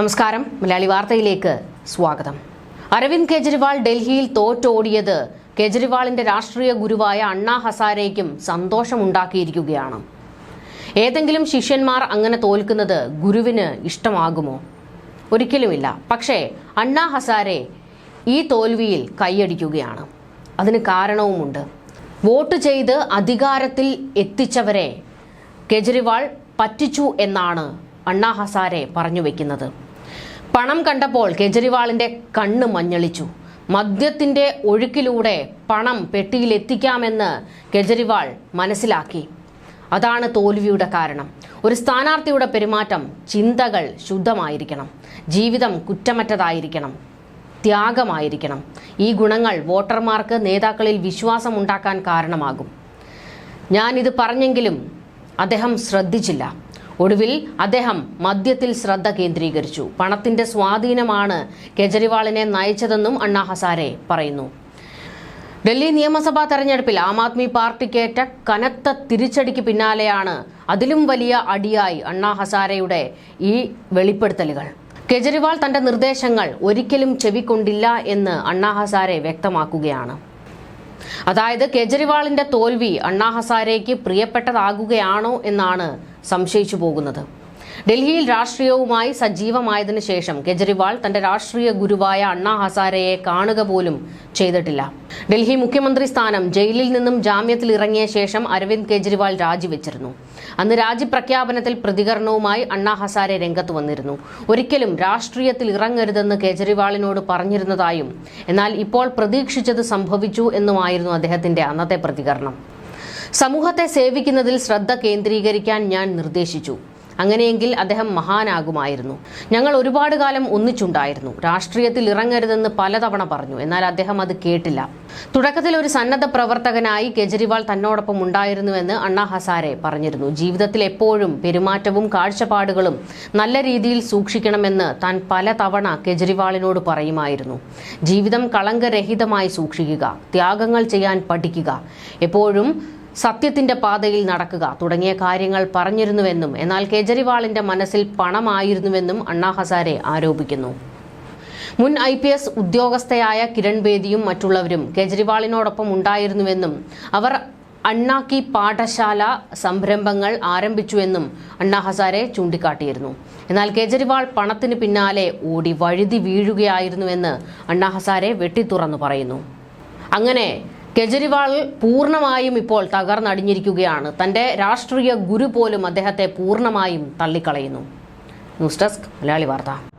നമസ്കാരം, മലയാളി വാർത്തയിലേക്ക് സ്വാഗതം. അരവിന്ദ് കെജ്രിവാൾ ഡൽഹിയിൽ തോറ്റോടിയത് കെജ്രിവാളിന്റെ രാഷ്ട്രീയ ഗുരുവായ അണ്ണാ ഹസാരേക്കും സന്തോഷമുണ്ടാക്കിയിരിക്കുകയാണ്. ഏതെങ്കിലും ശിഷ്യന്മാർ അങ്ങനെ തോൽക്കുന്നത് ഗുരുവിന് ഇഷ്ടമാകുമോ? ഒരിക്കലുമില്ല. പക്ഷേ അണ്ണാ ഹസാരെ ഈ തോൽവിയിൽ കൈയടിക്കുകയാണ്. അതിന് കാരണവുമുണ്ട്. വോട്ട് ചെയ്ത് അധികാരത്തിൽ എത്തിച്ചവരെ കെജ്രിവാൾ പറ്റിച്ചു എന്നാണ് അണ്ണാ ഹസാരെ പറഞ്ഞു വെക്കുന്നത്. പണം കണ്ടപ്പോൾ കെജ്രിവാളിന്റെ കണ്ണ് മഞ്ഞളിച്ചു. മദ്യത്തിന്റെ ഒഴുക്കിലൂടെ പണം പെട്ടിയിൽ എത്തിക്കാമെന്ന് കെജ്രിവാൾ മനസ്സിലാക്കി. അതാണ് തോൽവിയുടെ കാരണം. ഒരു സ്ഥാനാർത്ഥിയുടെ പെരുമാറ്റം, ചിന്തകൾ ശുദ്ധമായിരിക്കണം, ജീവിതം കുറ്റമറ്റതായിരിക്കണം, ത്യാഗമായിരിക്കണം. ഈ ഗുണങ്ങൾ വോട്ടർമാർക്ക് നേതാക്കളിൽ വിശ്വാസം ഉണ്ടാക്കാൻ കാരണമാകും. ഞാനിത് പറഞ്ഞെങ്കിലും അദ്ദേഹം ശ്രദ്ധിച്ചില്ല. ഒടുവിൽ അദ്ദേഹം മദ്യത്തിൽ ശ്രദ്ധ കേന്ദ്രീകരിച്ചു. പണത്തിന്റെ സ്വാധീനമാണ് കെജ്രിവാളിനെ നയിച്ചതെന്നും അണ്ണാ ഹസാരെ പറയുന്നു. ഡൽഹി നിയമസഭാ തെരഞ്ഞെടുപ്പിൽ ആം ആദ്മി പാർട്ടിക്കേറ്റ കനത്ത തിരിച്ചടിക്ക് പിന്നാലെയാണ് അതിലും വലിയ അടിയായി അണ്ണാ ഹസാരെയുടെ ഈ വെളിപ്പെടുത്തലുകൾ. കെജ്രിവാൾ തന്റെ നിർദ്ദേശങ്ങൾ ഒരിക്കലും ചെവിക്കൊണ്ടില്ല എന്ന് അണ്ണാ ഹസാരെ വ്യക്തമാക്കുകയാണ്. അതായത് കെജ്രിവാളിന്റെ തോൽവി അണ്ണാ ഹസാരേക്ക് പ്രിയപ്പെട്ടതാകുകയാണോ എന്നാണ് സംശയിച്ചു പോകുന്നത്. ഡൽഹിയിൽ രാഷ്ട്രീയവുമായി സജീവമായതിനു ശേഷം കെജ്രിവാൾ തന്റെ രാഷ്ട്രീയ ഗുരുവായ അണ്ണാ ഹസാരയെ കാണുക പോലും ചെയ്തിട്ടില്ല. ഡൽഹി മുഖ്യമന്ത്രി സ്ഥാനം ജയിലിൽ നിന്നും ജാമ്യത്തിൽ ഇറങ്ങിയ ശേഷം അരവിന്ദ് കെജ്രിവാൾ രാജിവെച്ചിരുന്നു. അന്ന് രാജിപ്രഖ്യാപനത്തിൽ പ്രതികരണവുമായി അണ്ണാ ഹസാരെ രംഗത്ത് വന്നിരുന്നു. ഒരിക്കലും രാഷ്ട്രീയത്തിൽ ഇറങ്ങരുതെന്ന് കെജ്രിവാളിനോട് പറഞ്ഞിരുന്നതായും എന്നാൽ ഇപ്പോൾ പ്രതീക്ഷിച്ചത് സംഭവിച്ചു എന്നുമായിരുന്നു അദ്ദേഹത്തിന്റെ അന്നത്തെ പ്രതികരണം. സമൂഹത്തെ സേവിക്കുന്നതിൽ ശ്രദ്ധ കേന്ദ്രീകരിക്കാൻ ഞാൻ നിർദ്ദേശിച്ചു. അങ്ങനെയെങ്കിൽ അദ്ദേഹം മഹാനാകുമായിരുന്നു. ഞങ്ങൾ ഒരുപാട് കാലം ഒന്നിച്ചുണ്ടായിരുന്നു. രാഷ്ട്രീയത്തിൽ ഇറങ്ങരുതെന്ന് പലതവണ പറഞ്ഞു. എന്നാൽ അദ്ദേഹം അത് കേട്ടില്ല. തുടക്കത്തിൽ ഒരു സന്നദ്ധ പ്രവർത്തകനായി കെജ്രിവാൾ തന്നോടൊപ്പം ഉണ്ടായിരുന്നുവെന്ന് അണ്ണാ ഹസാരെ പറഞ്ഞിരുന്നു. ജീവിതത്തിൽ എപ്പോഴും പെരുമാറ്റവും കാഴ്ചപ്പാടുകളും നല്ല രീതിയിൽ സൂക്ഷിക്കണമെന്ന് താൻ പലതവണ കെജ്രിവാളിനോട് പറയുമായിരുന്നു. ജീവിതം കളങ്കരഹിതമായി സൂക്ഷിക്കുക, ത്യാഗങ്ങൾ ചെയ്യാൻ പഠിക്കുക, എപ്പോഴും സത്യത്തിന്റെ പാതയിൽ നടക്കുക തുടങ്ങിയ കാര്യങ്ങൾ പറഞ്ഞിരുന്നുവെന്നും എന്നാൽ കെജ്രിവാളിന്റെ മനസ്സിൽ പണമായിരുന്നുവെന്നും അണ്ണാ ഹസാരെ ആരോപിക്കുന്നു. മുൻ IPS ഉദ്യോഗസ്ഥയായ കിരൺ ബേദിയും മറ്റുള്ളവരും കെജ്രിവാളിനോടൊപ്പം ഉണ്ടായിരുന്നുവെന്നും അവർ അണ്ണാക്കി പാഠശാല സംരംഭങ്ങൾ ആരംഭിച്ചുവെന്നും അണ്ണാ ഹസാരെ ചൂണ്ടിക്കാട്ടിയിരുന്നു. എന്നാൽ കെജ്രിവാൾ പണത്തിന് പിന്നാലെ ഓടി വഴുതി വീഴുകയായിരുന്നുവെന്ന് അണ്ണാ ഹസാരെ വെട്ടിത്തുറന്നു പറയുന്നു. അങ്ങനെ കെജ്രിവാൾ പൂർണ്ണമായും ഇപ്പോൾ തകർന്നടിഞ്ഞിരിക്കുകയാണ്. തന്റെ രാഷ്ട്രീയ ഗുരു പോലും അദ്ദേഹത്തെ പൂർണ്ണമായും തള്ളിക്കളയുന്നു. ന്യൂസ് ഡെസ്ക്, മലയാളി വാർത്ത.